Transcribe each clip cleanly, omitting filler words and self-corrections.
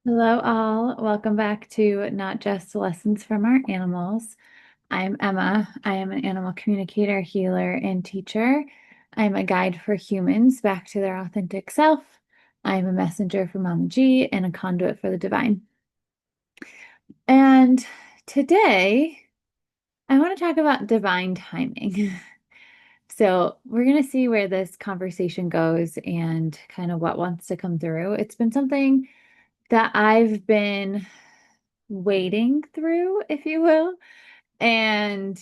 Hello, all. Welcome back to Not Just Lessons from Our Animals. I'm Emma. I am an animal communicator, healer, and teacher. I'm a guide for humans back to their authentic self. I'm a messenger for Mama G and a conduit for the divine. And today, I want to talk about divine timing. So, we're going to see where this conversation goes and kind of what wants to come through. It's been something that I've been wading through, if you will. And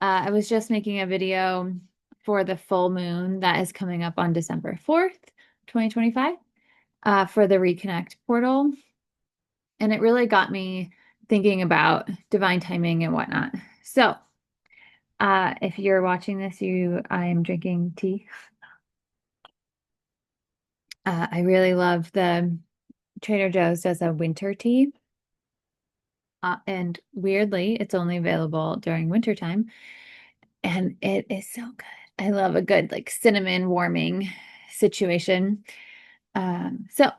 I was just making a video for the full moon that is coming up on December 4th, 2025, for the Reconnect portal. And it really got me thinking about divine timing and whatnot. So, if you're watching this, I am drinking tea. I really love the Trader Joe's does a winter tea. And weirdly, it's only available during wintertime. And it is so good. I love a good like cinnamon warming situation. So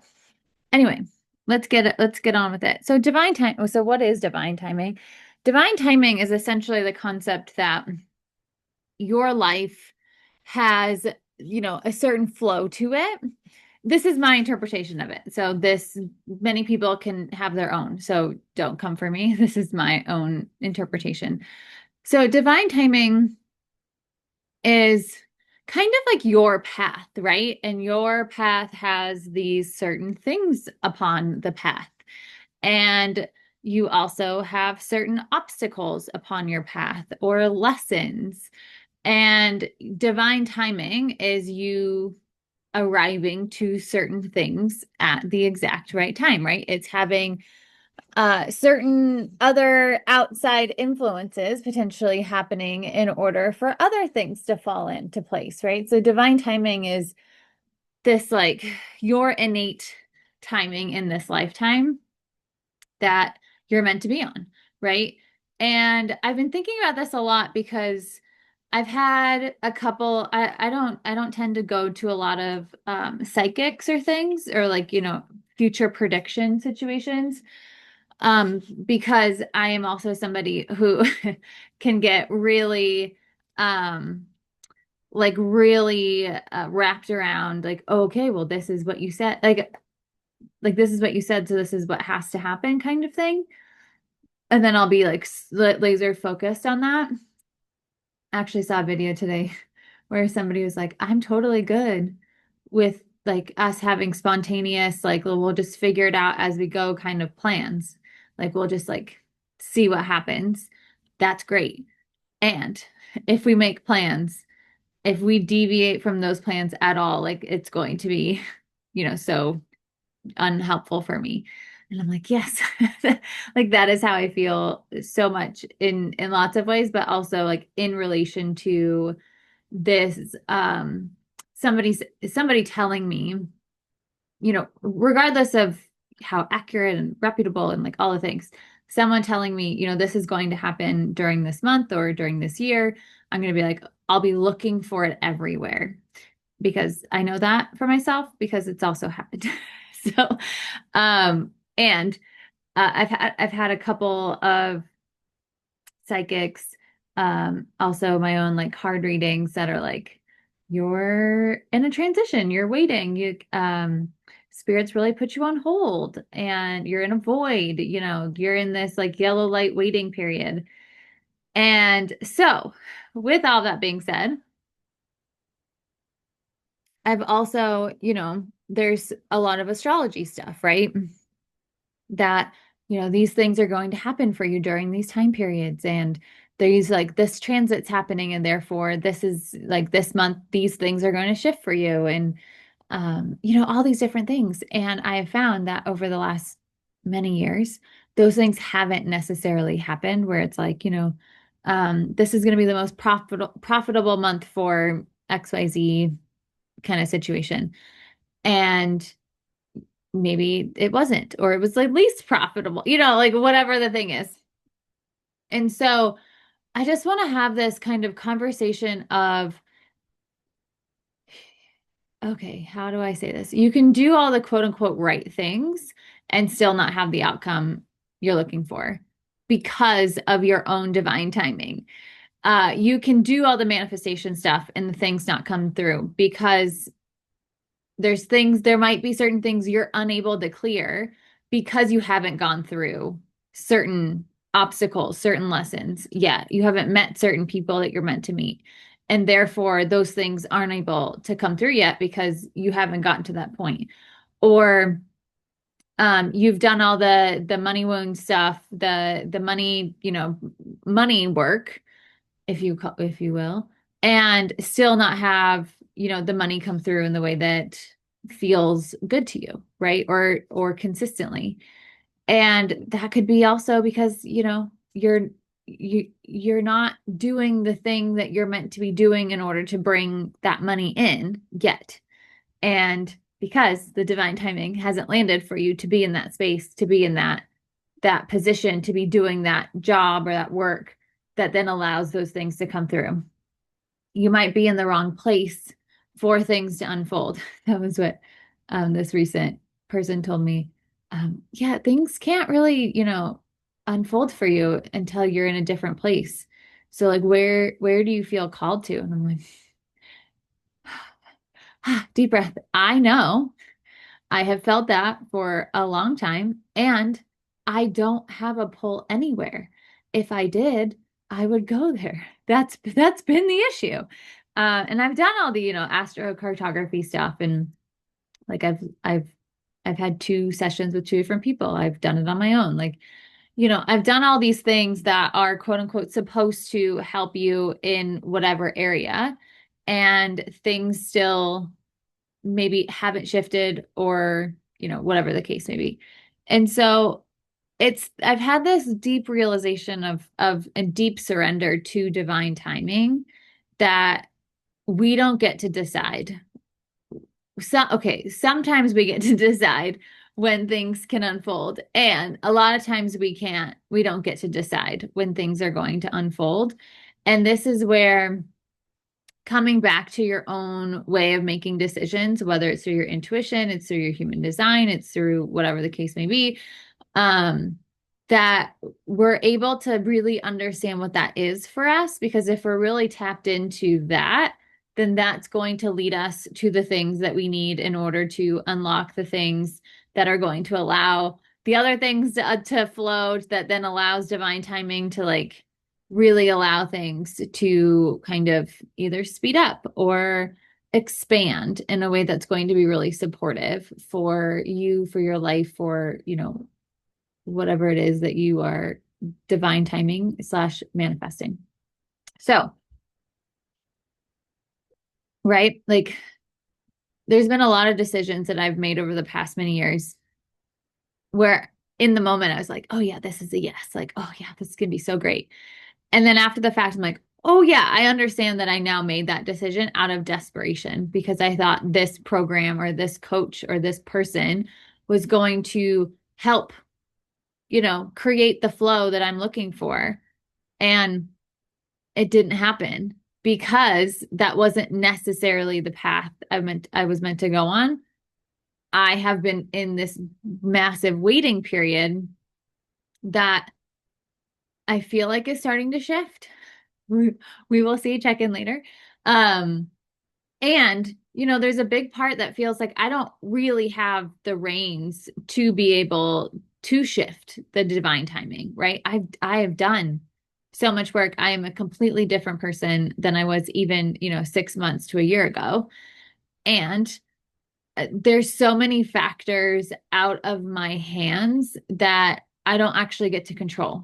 anyway, let's get on with it. So divine time. So what is divine timing? Divine timing is essentially the concept that your life has, a certain flow to it. This is my interpretation of it. So this many people can have their own. So don't come for me. This is my own interpretation. So divine timing is kind of like your path, right? And your path has these certain things upon the path. And you also have certain obstacles upon your path or lessons. And divine timing is you arriving to certain things at the exact right time, right? It's having certain other outside influences potentially happening in order for other things to fall into place, right? So divine timing is this like your innate timing in this lifetime that you're meant to be on, right? And I've been thinking about this a lot because I've had a couple I don't tend to go to a lot of psychics or things or like, future prediction situations because I am also somebody who can get really um really wrapped around like, oh, okay, well, this is what you said, like this is what you said, so this is what has to happen kind of thing. And then I'll be like laser focused on that. I actually saw a video today where somebody was like, I'm totally good with like us having spontaneous, like we'll just figure it out as we go kind of plans. Like we'll just like see what happens. That's great. And if we make plans, if we deviate from those plans at all, like it's going to be, so unhelpful for me. And I'm like, yes, like that is how I feel so much in lots of ways, but also like in relation to this somebody telling me, regardless of how accurate and reputable and like all the things, someone telling me, this is going to happen during this month or during this year, I'm going to be like, I'll be looking for it everywhere because I know that for myself because it's also happened. So, and I've had a couple of psychics, also my own like card readings that are like, you're in a transition, you're waiting, spirits really put you on hold and you're in a void, you're in this like yellow light waiting period. And so, with all that being said, I've also, there's a lot of astrology stuff, right? That, these things are going to happen for you during these time periods. And there's like this transit's happening, and therefore, this is like this month, these things are going to shift for you. And, all these different things. And I have found that over the last many years, those things haven't necessarily happened where it's like, this is going to be the most profitable month for XYZ kind of situation. And maybe it wasn't, or it was like least profitable, like whatever the thing is. And so I just want to have this kind of conversation of, okay, how do I say this? You can do all the quote unquote right things and still not have the outcome you're looking for because of your own divine timing. You can do all the manifestation stuff and the things not come through because there might be certain things you're unable to clear because you haven't gone through certain obstacles, certain lessons yet. You haven't met certain people that you're meant to meet. And therefore, those things aren't able to come through yet because you haven't gotten to that point. Or you've done all the money wound stuff, the money, money work, if you will, and still not have, the money come through in the way that feels good to you, right? Or consistently. And that could be also because, you're not doing the thing that you're meant to be doing in order to bring that money in yet. And because the divine timing hasn't landed for you to be in that space, to be in that position, to be doing that job or that work that then allows those things to come through. You might be in the wrong place for things to unfold. That was what this recent person told me. Yeah, things can't really, unfold for you until you're in a different place. So like where do you feel called to? And I'm like, deep breath. I know. I have felt that for a long time, and I don't have a pull anywhere. If I did, I would go there. That's been the issue. And I've done all the, astrocartography stuff, and like I've had 2 sessions with 2 different people. I've done it on my own. Like, I've done all these things that are quote unquote supposed to help you in whatever area, and things still maybe haven't shifted or, whatever the case may be. And so I've had this deep realization of a deep surrender to divine timing that we don't get to decide. Okay, sometimes we get to decide when things can unfold, and a lot of times we don't get to decide when things are going to unfold. And this is where coming back to your own way of making decisions, whether it's through your intuition, it's through your human design, it's through whatever the case may be, um, that we're able to really understand what that is for us. Because if we're really tapped into that, then that's going to lead us to the things that we need in order to unlock the things that are going to allow the other things to flow, that then allows divine timing to like really allow things to kind of either speed up or expand in a way that's going to be really supportive for you, for your life, for, whatever it is that you are divine timing / manifesting. So, right? Like there's been a lot of decisions that I've made over the past many years where in the moment I was like, oh yeah, this is a yes. Like, oh yeah, this is gonna be so great. And then after the fact, I'm like, oh yeah, I understand that I now made that decision out of desperation because I thought this program or this coach or this person was going to help, create the flow that I'm looking for. And it didn't happen because that wasn't necessarily the path I was meant to go on. I have been in this massive waiting period that I feel like is starting to shift. We will see, check in later. Um, and there's a big part that feels like I don't really have the reins to be able to shift the divine timing, right? I have done so much work. I am a completely different person than I was even, 6 months to a year ago. And there's so many factors out of my hands that I don't actually get to control.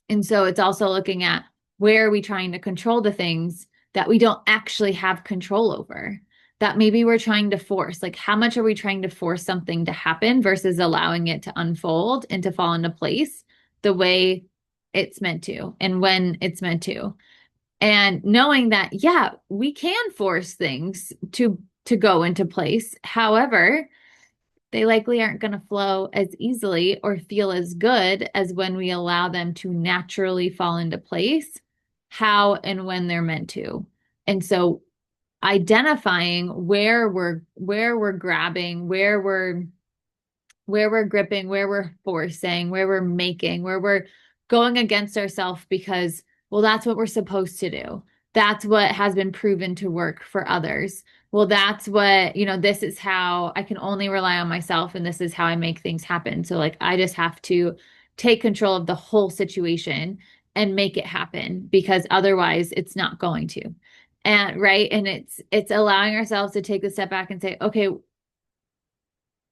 And so it's also looking at where are we trying to control the things that we don't actually have control over, that maybe we're trying to force. Like, how much are we trying to force something to happen versus allowing it to unfold and to fall into place the way it's meant to and when it's meant to? And knowing that, yeah, we can force things to go into place. However, they likely aren't going to flow as easily or feel as good as when we allow them to naturally fall into place, how and when they're meant to. And so identifying where we're grabbing, where we're where we're gripping, where we're forcing, where we're making, where we're going against ourselves because, well, that's what we're supposed to do. That's what has been proven to work for others. Well, that's what, this is how I can only rely on myself and this is how I make things happen. So like I just have to take control of the whole situation and make it happen because otherwise it's not going to. And right. And it's allowing ourselves to take a step back and say, okay,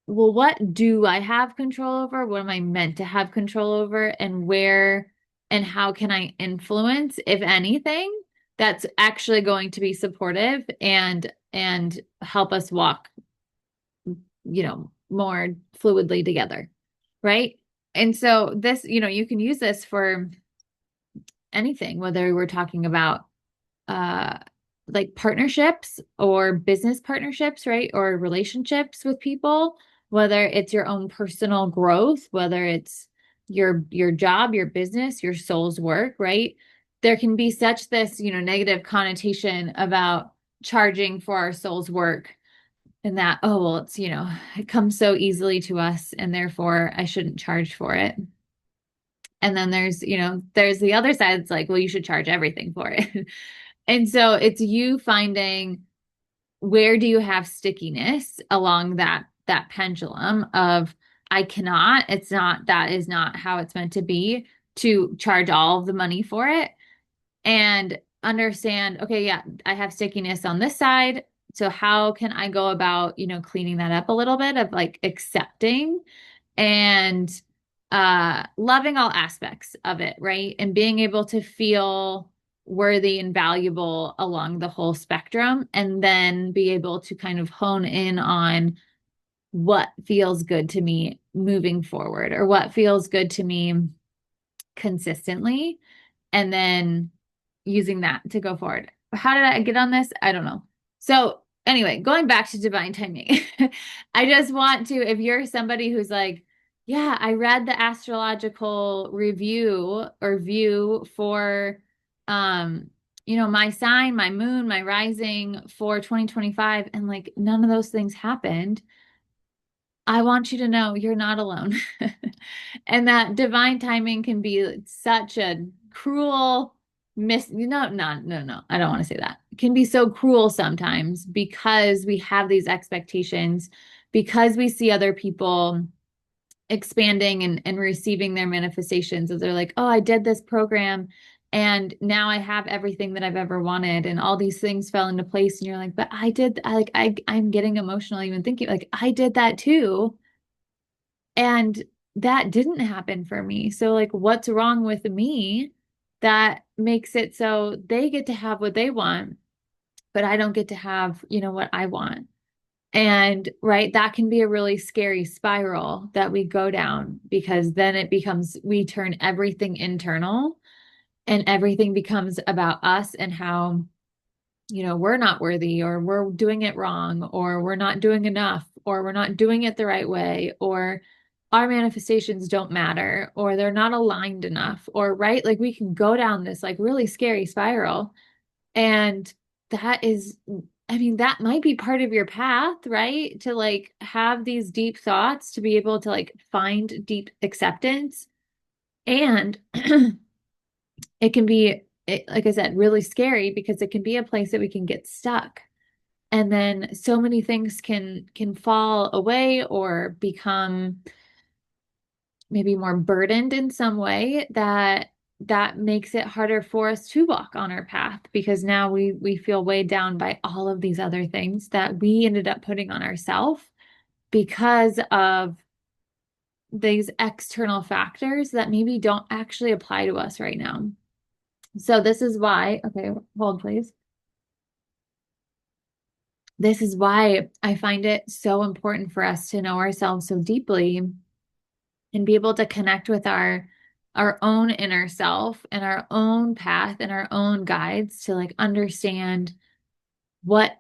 well, what do I have control over? What am I meant to have control over? And where and how can I influence, if anything, that's actually going to be supportive and help us walk, more fluidly together. Right. And so this, you can use this for anything, whether we're talking about uh like partnerships or business partnerships, right? Or relationships with people, whether it's your own personal growth, whether it's your job, your business, your soul's work, right? There can be such this, negative connotation about charging for our soul's work and that, oh, well, it's, it comes so easily to us and therefore I shouldn't charge for it. And then there's the other side. It's like, well, you should charge everything for it. And so it's you finding where do you have stickiness along that pendulum of I cannot, it's not, that is not how it's meant to be to charge all of the money for it and understand, okay, yeah, I have stickiness on this side. So how can I go about, cleaning that up a little bit of like accepting and loving all aspects of it, right? And being able to feel worthy and valuable along the whole spectrum and then be able to kind of hone in on what feels good to me moving forward or what feels good to me consistently and then using that to go forward. How did I get on this? I don't know. So, anyway, going back to divine timing, I just want to, if you're somebody who's like, yeah, I read the astrological review or view for, my sign, my moon, my rising for 2025, and like none of those things happened. I want you to know you're not alone. And that divine timing can be such a cruel no, I don't want to say that. It can be so cruel sometimes because we have these expectations, because we see other people expanding and receiving their manifestations as they're like, oh, I did this program and now I have everything that I've ever wanted and all these things fell into place. And you're like, but I'm getting emotional even thinking like I did that too. And that didn't happen for me. So like what's wrong with me that makes it so they get to have what they want, but I don't get to have, what I want. And right, that can be a really scary spiral that we go down because then it becomes we turn everything internal and everything becomes about us and how, we're not worthy or we're doing it wrong or we're not doing enough or we're not doing it the right way or our manifestations don't matter or they're not aligned enough or right, like we can go down this like really scary spiral. And that is, I mean, that might be part of your path, right? To like have these deep thoughts, to be able to like find deep acceptance. And it can be, like I said, really scary because it can be a place that we can get stuck. And then so many things can fall away or become maybe more burdened in some way that makes it harder for us to walk on our path because now we feel weighed down by all of these other things that we ended up putting on ourselves because of these external factors that maybe don't actually apply to us right now. So this is why, okay, hold please. This is why I find it so important for us to know ourselves so deeply and be able to connect with our own inner self and our own path and our own guides to like understand what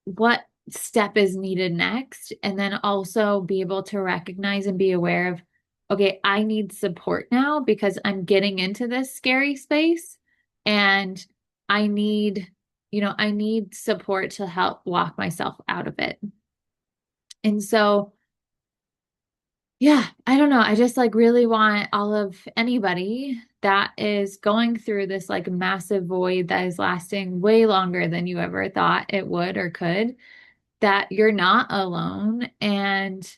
what step is needed next and then also be able to recognize and be aware of okay, I need support now because I'm getting into this scary space and I need I need support to help walk myself out of it. And so yeah, I don't know. I just like really want all of anybody that is going through this like massive void that is lasting way longer than you ever thought it would or could, that you're not alone and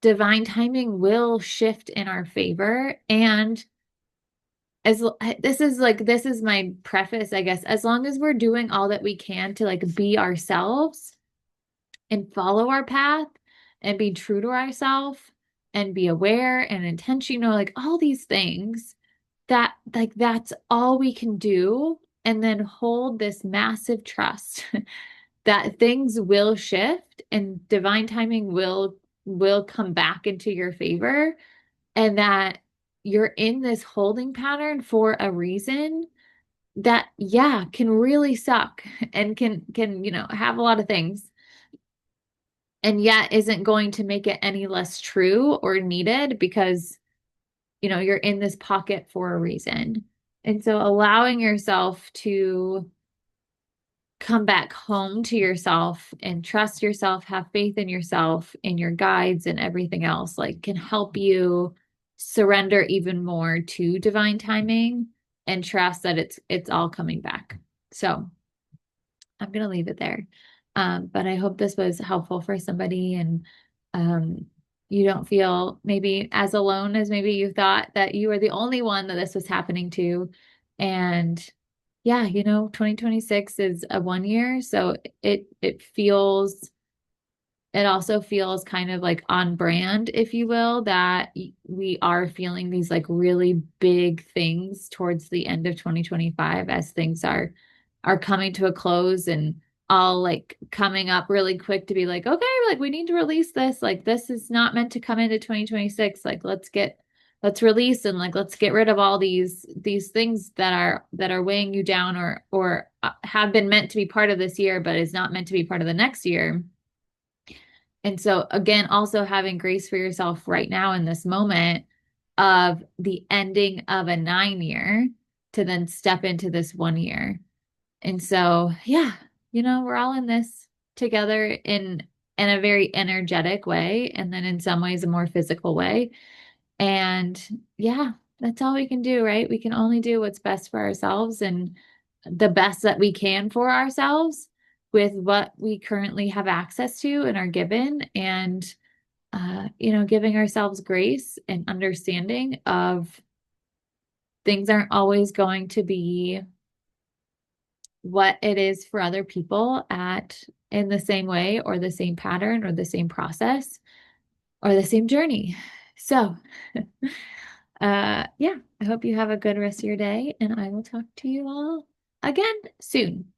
divine timing will shift in our favor. And as this is my preface, I guess, as long as we're doing all that we can to like be ourselves and follow our path and be true to ourselves and be aware and intentional, like all these things, that like that's all we can do. And then hold this massive trust that things will shift and divine timing will come back into your favor, and that you're in this holding pattern for a reason that, yeah, can really suck and can have a lot of things, and yet isn't going to make it any less true or needed, because you're in this pocket for a reason. And so allowing yourself to come back home to yourself and trust yourself, have faith in yourself, in your guides and everything else, like can help you surrender even more to divine timing and trust that it's all coming back. So I'm gonna leave it there. But I hope this was helpful for somebody, and um, you don't feel maybe as alone as maybe you thought, that you were the only one that this was happening to. And yeah, 2026 is a 1 year, so it also feels kind of like on brand, if you will, that we are feeling these like really big things towards the end of 2025, as things are coming to a close and all like coming up really quick to be like, okay, like we need to release this. Like this is not meant to come into 2026. Like let's release, and like let's get rid of all these things that are weighing you down, or have been meant to be part of this year but is not meant to be part of the next year. And so, again, also having grace for yourself right now in this moment of the ending of a 9 year to then step into this 1 year. And so, yeah, we're all in this together in a very energetic way, and then in some ways a more physical way. And yeah, that's all we can do, right? We can only do what's best for ourselves and the best that we can for ourselves with what we currently have access to and are given. And, giving ourselves grace and understanding of things aren't always going to be what it is for other people at in the same way or the same pattern or the same process or the same journey. So, yeah, I hope you have a good rest of your day, and I will talk to you all again soon.